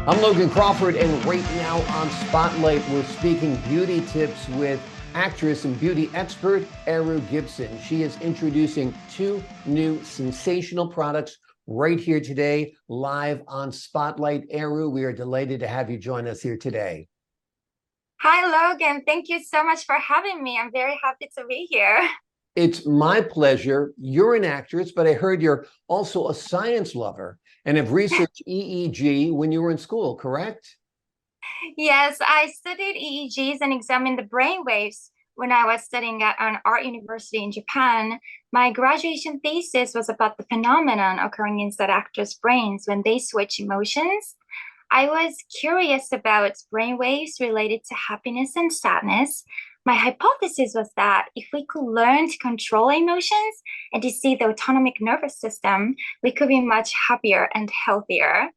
I'm Logan Crawford, and right now on Spotlight, we're speaking beauty tips with actress and beauty expert Aru Gibson. She is introducing two new sensational products right here today, live on Spotlight. Aru, we are delighted to have you join us here today. Hi, Logan. Thank you so much for having me. I'm very happy to be here. It's my pleasure. You're an actress, but I heard you're also a science lover and have researched EEG when you were in school, correct? Yes, I studied EEGs and examined the brain waves when I was studying at an art university in Japan. My graduation thesis was about the phenomenon occurring inside actors' brains when they switch emotions. I was curious about brain waves related to happiness and sadness. My hypothesis was that if we could learn to control emotions and to see the autonomic nervous system, we could be much happier and healthier.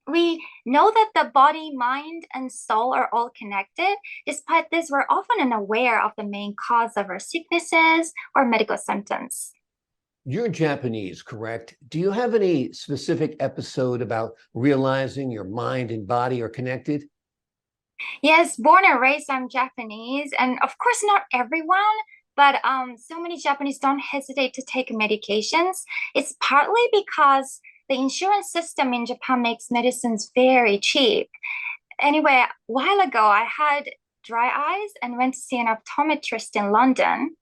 We know that the body, mind, and soul are all connected. Despite this, we're often unaware of the main cause of our sicknesses or medical symptoms. You're Japanese, correct? Do you have any specific episode about realizing your mind and body are connected? Yes, born and raised, I'm Japanese, and of course, not everyone, but so many Japanese don't hesitate to take medications. It's partly because the insurance system in Japan makes medicines very cheap. Anyway, a while ago, I had dry eyes and went to see an optometrist in London.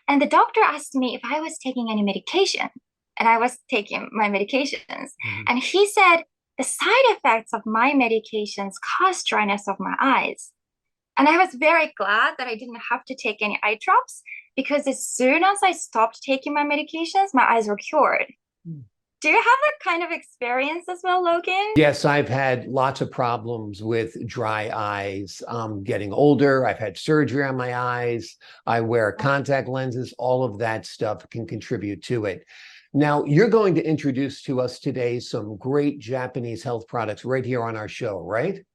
And the doctor asked me if I was taking any medication. And I was taking my medications. Mhm. And he said, the side effects of my medications cause dryness of my eyes. And I was very glad that I didn't have to take any eye drops because as soon as I stopped taking my medications, my eyes were cured. Do you have that kind of experience as well, Logan? Yes, I've had lots of problems with dry eyes. Getting older, I've had surgery on my eyes. I wear contact lenses. All of that stuff can contribute to it. Now, you're going to introduce to us today some great Japanese health products right here on our show, right?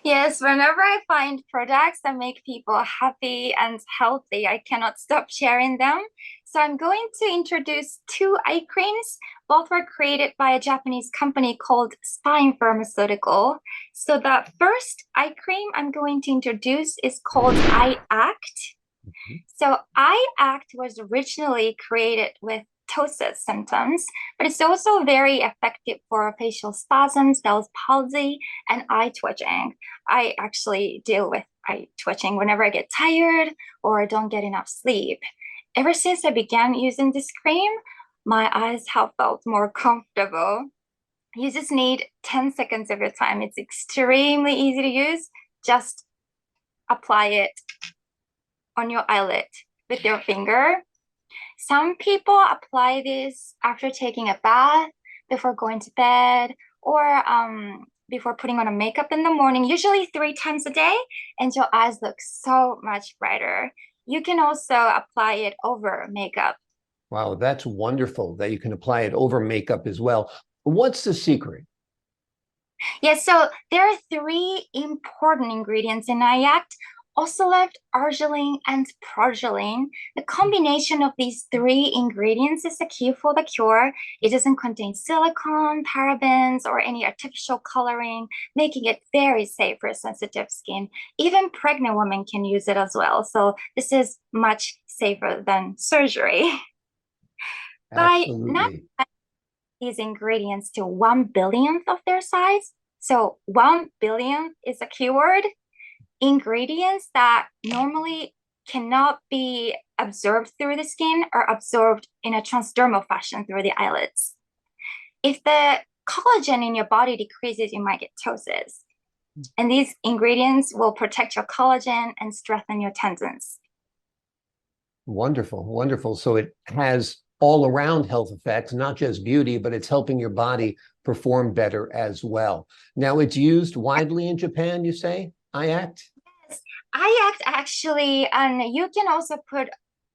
Yes, whenever I find products that make people happy and healthy, I cannot stop sharing them. So I'm going to introduce two eye creams. Both were created by a Japanese company called Spine Pharmaceutical. So the first eye cream I'm going to introduce is called Eye Act. So Eye Act was originally created with ptosis symptoms, but it's also very effective for facial spasms, Bell's palsy, and eye twitching. I actually deal with eye twitching whenever I get tired or don't get enough sleep. Ever since I began using this cream, my eyes have felt more comfortable. You just need 10 seconds of your time. It's extremely easy to use. Just apply it on your eyelid with your finger. Some people apply this after taking a bath, before going to bed, or before putting on a makeup in the morning, usually 3 times a day, and your eyes look so much brighter. You can also apply it over makeup. Wow, that's wonderful that you can apply it over makeup as well. What's the secret? Yes, so there are three important ingredients in Eye Act: oxalate, arginine, and proline. The combination of these three ingredients is the key for the cure. It doesn't contain silicone, parabens, or any artificial coloring, making it very safe for sensitive skin. Even pregnant women can use it as well. So this is much safer than surgery. By not Absolutely. these ingredients to 1 billionth of their size, so 1 billion is a keyword, ingredients that normally cannot be absorbed through the skin are absorbed in a transdermal fashion through the eyelids. If the collagen in your body decreases, you might get ptosis. And these ingredients will protect your collagen and strengthen your tendons. Wonderful, wonderful. So it has all around health effects, not just beauty, but it's helping your body perform better as well. Now, it's used widely in Japan, you say, Eye Act? Yes, eye act actually, and you can also put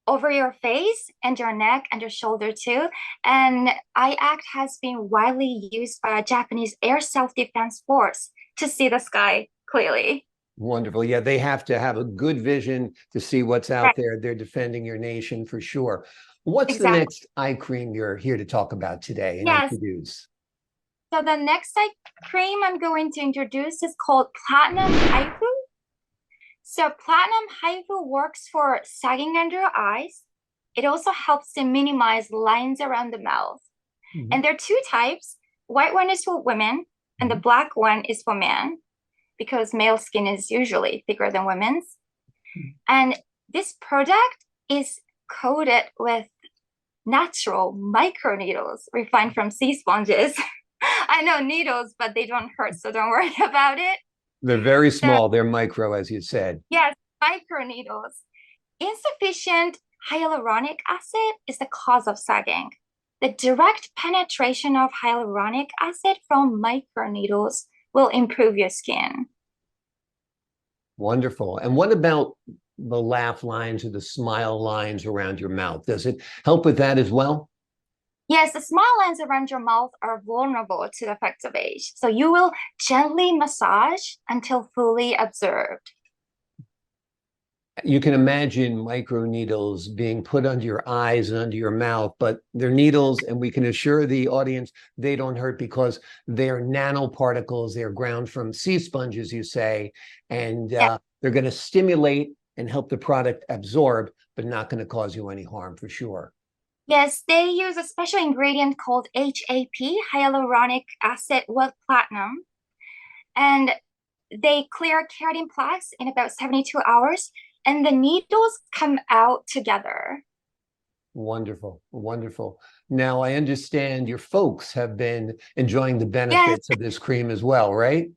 over your face and your neck and your shoulder too. And eye act has been widely used by a Japanese air self-defense force to see the sky clearly. Wonderful. Yeah, they have to have a good vision to see what's out Right, there. They're defending your nation for sure. What's the exactly. next eye cream you're here to talk about today and Yes. introduce? So the next eye cream I'm going to introduce is called Platinum HIFU. So Platinum HIFU works for sagging under your eyes. It also helps to minimize lines around the mouth. And there are two types. White one is for women, and the black one is for men, because male skin is usually thicker than women's. And this product is coated with natural microneedles refined from sea sponges. I know needles, but they don't hurt, so don't worry about it. They're very small. They're micro, as you said. Yes, microneedles. Insufficient hyaluronic acid is the cause of sagging. The direct penetration of hyaluronic acid from microneedles will improve your skin. Wonderful. And what about the laugh lines or the smile lines around your mouth? Does it help with that as well? Yes, the smile lines around your mouth are vulnerable to the effects of age. So you will gently massage until fully absorbed. You can imagine microneedles being put under your eyes and under your mouth, but they're needles, and we can assure the audience they don't hurt because they're nanoparticles. They're ground from sea sponges, you say, and they're going to stimulate and help the product absorb, but not going to cause you any harm for sure. Yes, they use a special ingredient called HAP, hyaluronic acid with platinum, and they clear keratin plaques in about 72 hours, and the needles come out together. Wonderful, wonderful. Now, I understand your folks have been enjoying the benefits of this cream as well, right?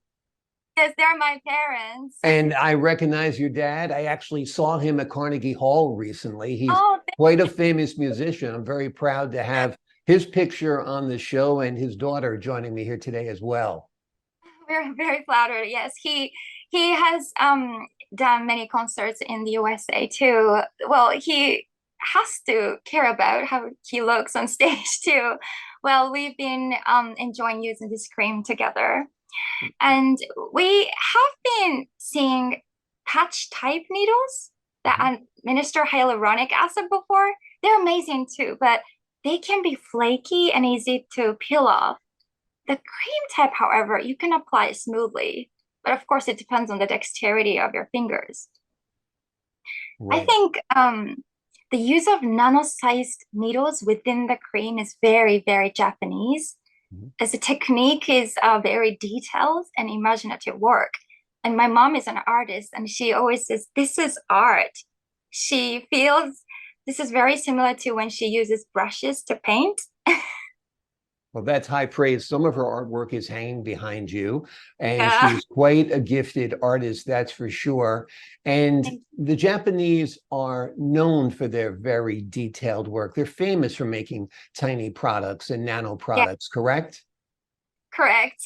Yes, they're my parents. And I recognize your dad. I actually saw him at Carnegie Hall recently. He's thank quite a famous musician. I'm very proud to have his picture on the show and his daughter joining me here today as well. We're very flattered. Yes, he has done many concerts in the USA too. Well, he has to care about how he looks on stage too. Well, we've been enjoying using this cream together. And we have been seeing patch type needles that administer hyaluronic acid before. They're amazing too, but they can be flaky and easy to peel off. The cream type, however, you can apply smoothly, but of course it depends on the dexterity of your fingers. Right. I think the use of nano-sized needles within the cream is very, very Japanese. As the technique is very detailed and imaginative work. And my mom is an artist, and she always says, this is art. She feels this is very similar to when she uses brushes to paint. Well, that's high praise. Some of her artwork is hanging behind you, and she's quite a gifted artist, that's for sure. And the Japanese are known for their very detailed work. They're famous for making tiny products and nano products, correct? Correct.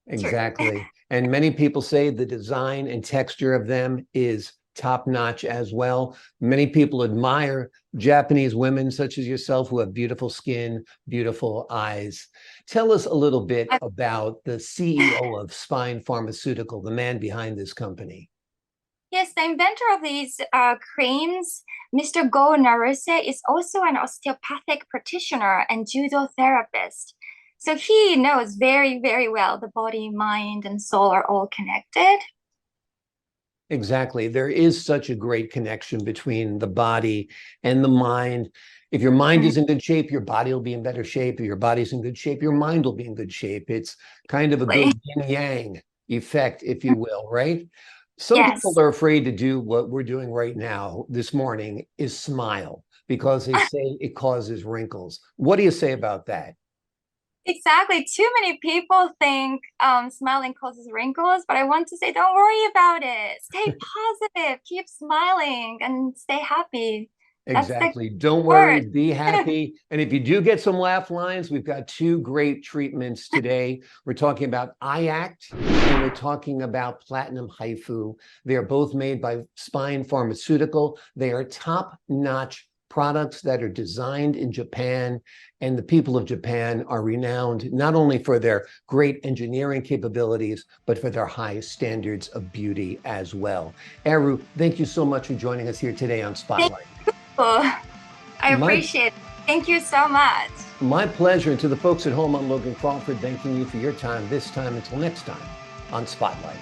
Exactly. And many people say the design and texture of them is top-notch as well. Many people admire Japanese women such as yourself who have beautiful skin, beautiful eyes. Tell us a little bit about the CEO of Spine Pharmaceutical, the man behind this company. Yes, the inventor of these creams, Mr. Go Naruse, is also an osteopathic practitioner and judo therapist. So he knows very, very well the body, mind, and soul are all connected. Exactly. There is such a great connection between the body and the mind. If your mind is in good shape, your body will be in better shape. If your body's in good shape, your mind will be in good shape. It's kind of a good yin-yang effect, if you will, right? Some people are afraid to do what we're doing right now this morning is smile because they say it causes wrinkles. What do you say about that? Exactly. Too many people think smiling causes wrinkles, but I want to say, don't worry about it. Stay positive, keep smiling, and stay happy. Exactly. Don't worry, be happy. And if you do get some laugh lines, we've got two great treatments today. We're talking about iAct and we're talking about Platinum HIFU. They are both made by Spine Pharmaceutical. They are top-notch products that are designed in Japan, and the people of Japan are renowned not only for their great engineering capabilities, but for their high standards of beauty as well. Aru, thank you so much for joining us here today on Spotlight. I appreciate it. Thank you so much. My pleasure. And to the folks at home, I'm Logan Crawford, thanking you for your time this time. Until next time on Spotlight.